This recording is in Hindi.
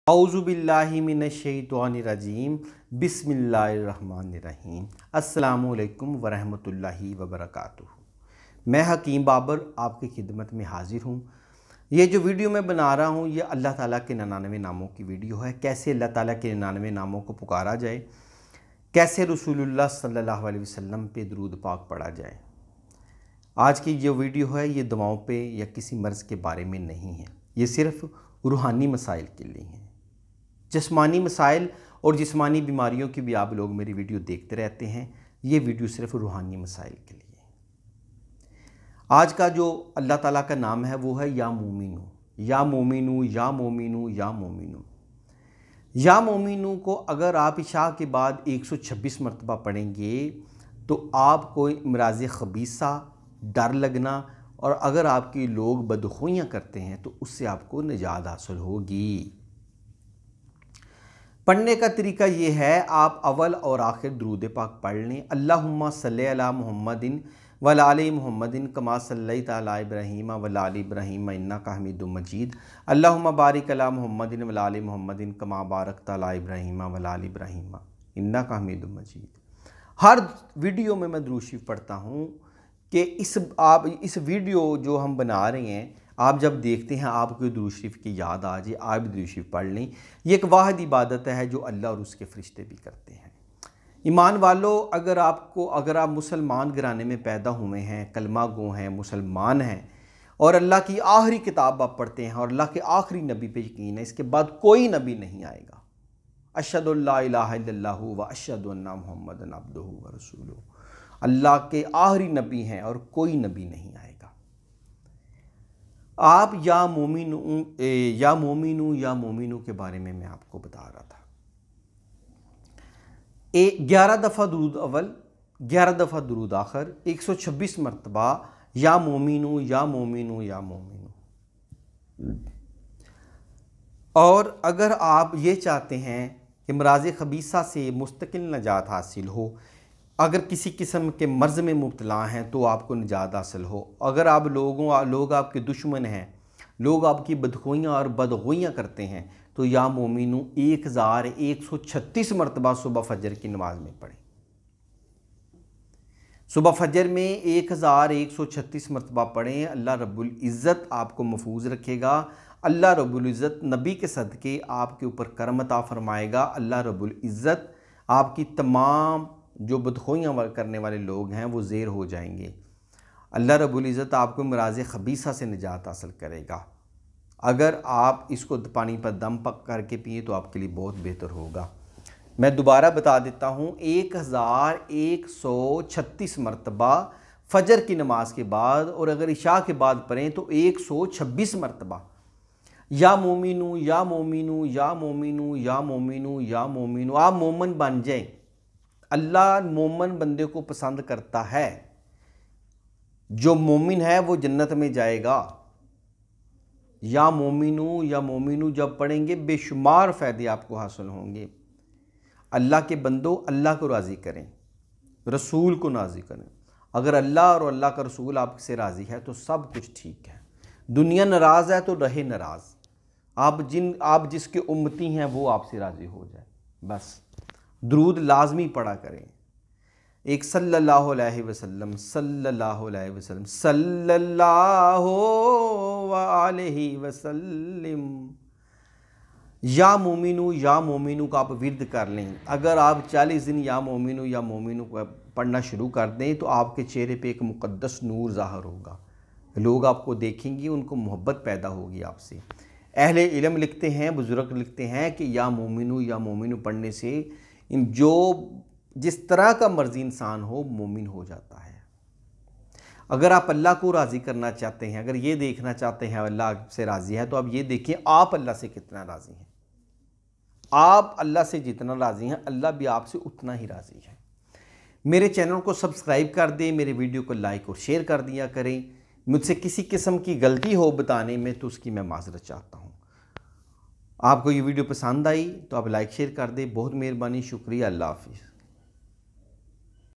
औज़ुबिल्लाहि मिनश्शैतानिर्रजीम बिस्मिल्लाहिर्रहमानिर्रहीम। अस्सलामुअलैकुम वरहमतुल्लाहि वबरकातुहू। मैं हकीम बाबर आपकी खिदमत में हाज़िर हूँ। ये जो वीडियो मैं बना रहा हूँ ये अल्लाह ताला के 99 नामों की वीडियो है। कैसे अल्लाह ताला के 99 नामों को पुकारा जाए, कैसे रसूलुल्लाह सल्लल्लाहु अलैहि वसल्लम पे दुरूद पाक पढ़ा जाए। आज की जो वीडियो है ये दवाओं पे या किसी मर्ज़ के बारे में नहीं है, ये सिर्फ़ रूहानी मसाइल के लिए हैं। जिस्मानी मसाइल और जिस्मानी बीमारियों की भी आप लोग मेरी वीडियो देखते रहते हैं, ये वीडियो सिर्फ रूहानी मसाइल के लिए है। आज का जो अल्लाह ताला का नाम है वो है या मोमिनू। या मोमिनू, या मोमिनू, या मोमिनू। या मोमिनू को अगर आप इशा के बाद 126 मरतबा पढ़ेंगे तो आपको इमराज़ ख़बीसा, डर लगना और अगर आपके लोग बदखुइयाँ करते हैं तो उससे आपको निजात हासिल होगी। पढ़ने का तरीका ये है, आप अव्वल और आखिर दुरूद पाक पढ़ लें। अल्लाहुम्मा सल्ली अला मुहम्मदिन वला आलि मुहम्मदिन कमा सल्लैता अला इब्राहीम वला आलि इब्राहीम इन्नका हमीदुम मजीद। अल्लाहुम्मा बारिक अला मुहम्मदिन वला आलि मुहम्मदिन कमा बारकता अला इब्राहीम वला आलि इब्राहीम इन्नका हमीदुम मजीद। हर वीडियो में मैं दुरूद शरीफ पढ़ता हूँ कि इस वीडियो जो हम बना रहे हैं, आप जब देखते हैं आपको दुरूद शरीफ की याद आ जाए, आप भी दुरूद शरीफ पढ़ लें। ये एक वाहिद इबादत है जो अल्लाह और उसके फ़रिश्ते भी करते हैं। ईमान वालों, अगर आप मुसलमान घराने में पैदा हुए हैं, कलमा गो हैं, मुसलमान हैं और अल्लाह की आखिरी किताब आप पढ़ते हैं और अल्लाह के आखिरी नबी पे यकीन है, इसके बाद कोई नबी नहीं आएगा। अशहदु अल्ला इलाहा इल्लल्लाहु व अशहदु अन्ना मुहम्मदन अब्दुहु व रसूलुहु। अल्लाह के आखिरी नबी हैं और कोई नबी नहीं आएगा। आप या मोमिनू के बारे में मैं आपको बता रहा था। 11 दफ़ा दुरूद अव्वल, 11 दफ़ा दुरूद आखिर, 126 मरतबा या मोमिनू, या मोमिनू, या मोमिनू। और अगर आप ये चाहते हैं कि इमराज़ ख़बीसा से मुस्तकिल निजात हासिल हो, अगर किसी किस्म के मर्ज़ में मुब्तला हैं तो आपको निजात हासिल हो, अगर आप लोग आपके दुश्मन हैं, लोग आपकी बदखुइयाँ और बदगुइयाँ करते हैं, तो या मोमिनू 1136 मरतबा सुबह फजर की नमाज में पढ़ें। सुबह फजर में 1136 मरतबा पढ़ें। अल्लाह रब्बुल इज़्ज़त आपको महफूज रखेगा। अल्लाह रब्बुल इज़्ज़त नबी के सदक़े आपके ऊपर करम अता फरमाएगा। अल्लाह रब्बुल इज़्ज़त आपकी तमाम जो बदखुइयाँ करने वाले लोग हैं वो ज़ेर हो जाएंगे। अल्लाह रब्बुल इज़्ज़त आपको इमराज़ ख़बीसा से निजात हासिल करेगा। अगर आप इसको पानी पर दम पक करके पिए तो आपके लिए बहुत बेहतर होगा। मैं दोबारा बता देता हूँ, 1136 मरतबा फजर की नमाज के बाद और अगर इशा के बाद पढ़ें तो 126 मरतबा या मोमिनू, या मोमिनू, या मोमिनू, या मोमिनू, या मोमिनू। आप मोमन बन जाएं। अल्लाह मोमन बंदे को पसंद करता है। जो मोमिन है वो जन्नत में जाएगा। या मोमिनू जब पढ़ेंगे बेशुमार फ़ायदे आपको हासिल होंगे। अल्लाह के बंदो, अल्लाह को राज़ी करें, रसूल को राज़ी करें। अगर अल्लाह और अल्लाह का रसूल आपसे राज़ी है तो सब कुछ ठीक है। दुनिया नाराज़ है तो रहे नाराज़। आप जिसके उम्मती हैं वो आपसे राज़ी हो जाए, बस। दुरूद लाजमी पढ़ा करें। एक सल्लल्लाहु अलैहि वसल्लम, सल्लल्लाहु अलैहि वसल्लम, सल्लल्लाहु अलैहि वसल्लम। या मोमिनू का आप विर्द कर लें। अगर आप 40 दिन या मोमिनू को पढ़ना शुरू कर दें तो आपके चेहरे पे एक मुक़द्दस नूर ज़ाहिर होगा। लोग आपको देखेंगे, उनको मोहब्बत पैदा होगी आपसे। अहले इल्म लिखते हैं, बुज़ुर्ग लिखते हैं कि या मोमिनू पढ़ने से जिस तरह का मर्जी इंसान हो मोमिन हो जाता है। अगर आप अल्लाह को राज़ी करना चाहते हैं, अगर ये देखना चाहते हैं अल्लाह से राज़ी है, तो आप ये देखिए आप अल्लाह से कितना राज़ी हैं। आप अल्लाह से जितना राज़ी हैं अल्लाह भी आपसे उतना ही राज़ी है। मेरे चैनल को सब्सक्राइब कर दें, मेरे वीडियो को लाइक और शेयर कर दिया करें। मुझसे किसी किस्म की गलती हो बताने में तो उसकी मैं माज़रत चाहता हूँ। आपको ये वीडियो पसंद आई तो आप लाइक शेयर कर दें। बहुत मेहरबानी, शुक्रिया, अल्लाह हाफ़िज़।